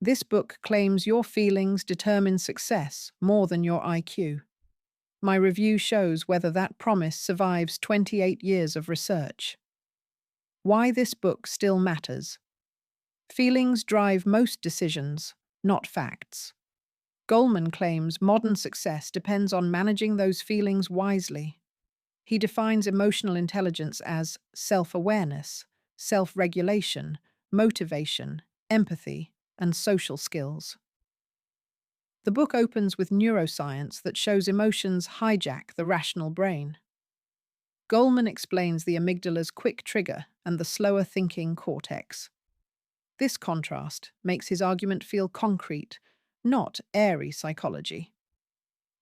This book claims your feelings determine success more than your IQ. My review shows whether that promise survives 28 years of research. Why this book still matters. Feelings drive most decisions, not facts. Goleman claims modern success depends on managing those feelings wisely. He defines emotional intelligence as self-awareness, self-regulation, motivation, empathy, and social skills. The book opens with neuroscience that shows emotions hijack the rational brain. Goleman explains the amygdala's quick trigger and the slower thinking cortex. This contrast makes his argument feel concrete, not airy psychology.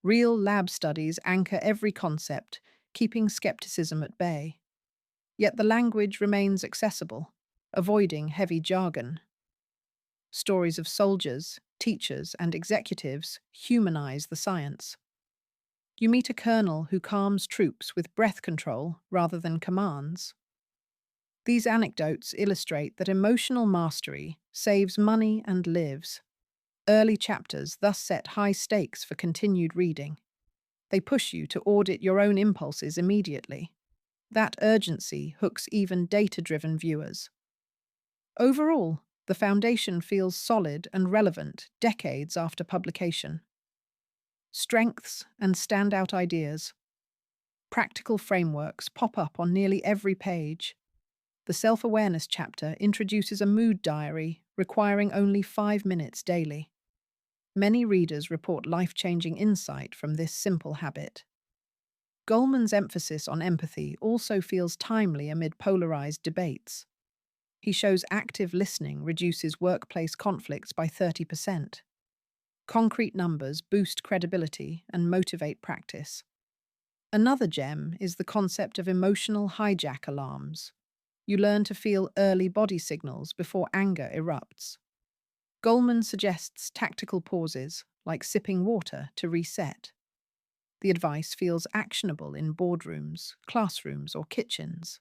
Real lab studies anchor every concept, keeping skepticism at bay. Yet the language remains accessible, avoiding heavy jargon. Stories of soldiers, teachers, and executives humanize the science. You meet a colonel who calms troops with breath control rather than commands. These anecdotes illustrate that emotional mastery saves money and lives. Early chapters thus set high stakes for continued reading. They push you to audit your own impulses immediately. That urgency hooks even data-driven viewers. Overall, the foundation feels solid and relevant decades after publication. Strengths and standout ideas. Practical frameworks pop up on nearly every page. The self-awareness chapter introduces a mood diary requiring only 5 minutes daily. Many readers report life-changing insight from this simple habit. Goleman's emphasis on empathy also feels timely amid polarized debates. He shows active listening reduces workplace conflicts by 30%. Concrete numbers boost credibility and motivate practice. Another gem is the concept of emotional hijack alarms. You learn to feel early body signals before anger erupts. Goleman suggests tactical pauses, like sipping water, to reset. The advice feels actionable in boardrooms, classrooms, or kitchens.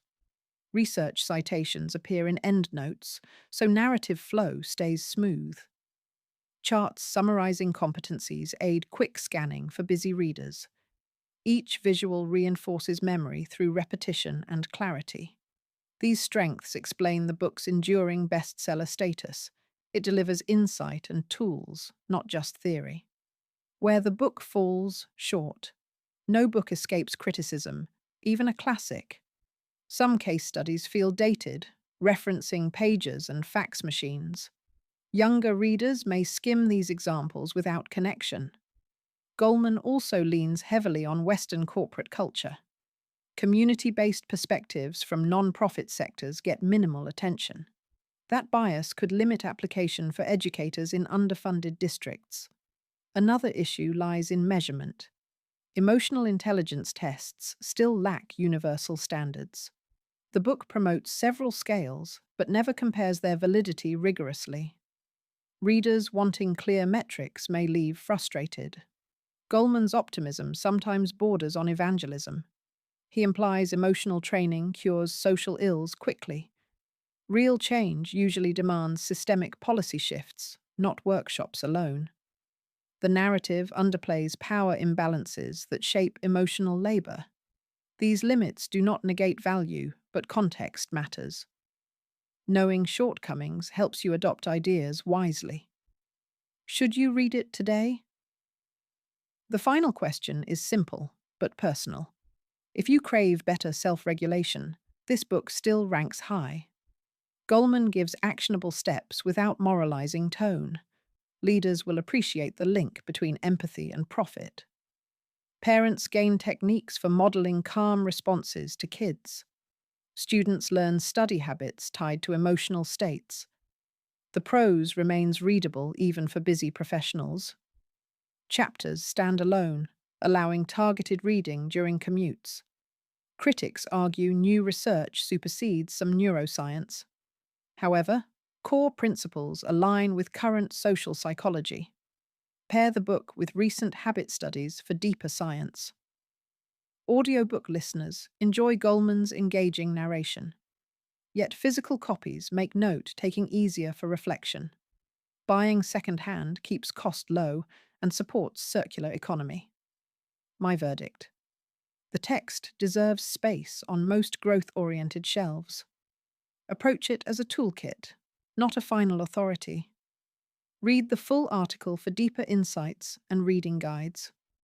Research citations appear in endnotes, so narrative flow stays smooth. Charts summarizing competencies aid quick scanning for busy readers. Each visual reinforces memory through repetition and clarity. These strengths explain the book's enduring bestseller status. It delivers insight and tools, not just theory. Where the book falls short. No book escapes criticism, even a classic. Some case studies feel dated, referencing pages and fax machines. Younger readers may skim these examples without connection. Goleman also leans heavily on Western corporate culture. Community-based perspectives from non-profit sectors get minimal attention. That bias could limit application for educators in underfunded districts. Another issue lies in measurement. Emotional intelligence tests still lack universal standards. The book promotes several scales, but never compares their validity rigorously. Readers wanting clear metrics may leave frustrated. Goleman's optimism sometimes borders on evangelism. He implies emotional training cures social ills quickly. Real change usually demands systemic policy shifts, not workshops alone. The narrative underplays power imbalances that shape emotional labor. These limits do not negate value, but context matters. Knowing shortcomings helps you adopt ideas wisely. Should you read it today? The final question is simple, but personal. If you crave better self-regulation, this book still ranks high. Goleman gives actionable steps without moralizing tone. Leaders will appreciate the link between empathy and profit. Parents gain techniques for modeling calm responses to kids. Students learn study habits tied to emotional states. The prose remains readable even for busy professionals. Chapters stand alone, allowing targeted reading during commutes. Critics argue new research supersedes some neuroscience. However, core principles align with current social psychology. Pair the book with recent habit studies for deeper science. Audiobook listeners enjoy Goleman's engaging narration. Yet physical copies make note-taking easier for reflection. Buying second-hand keeps cost low and supports circular economy. My verdict: the text deserves space on most growth-oriented shelves. Approach it as a toolkit, not a final authority. Read the full article for deeper insights and reading guides.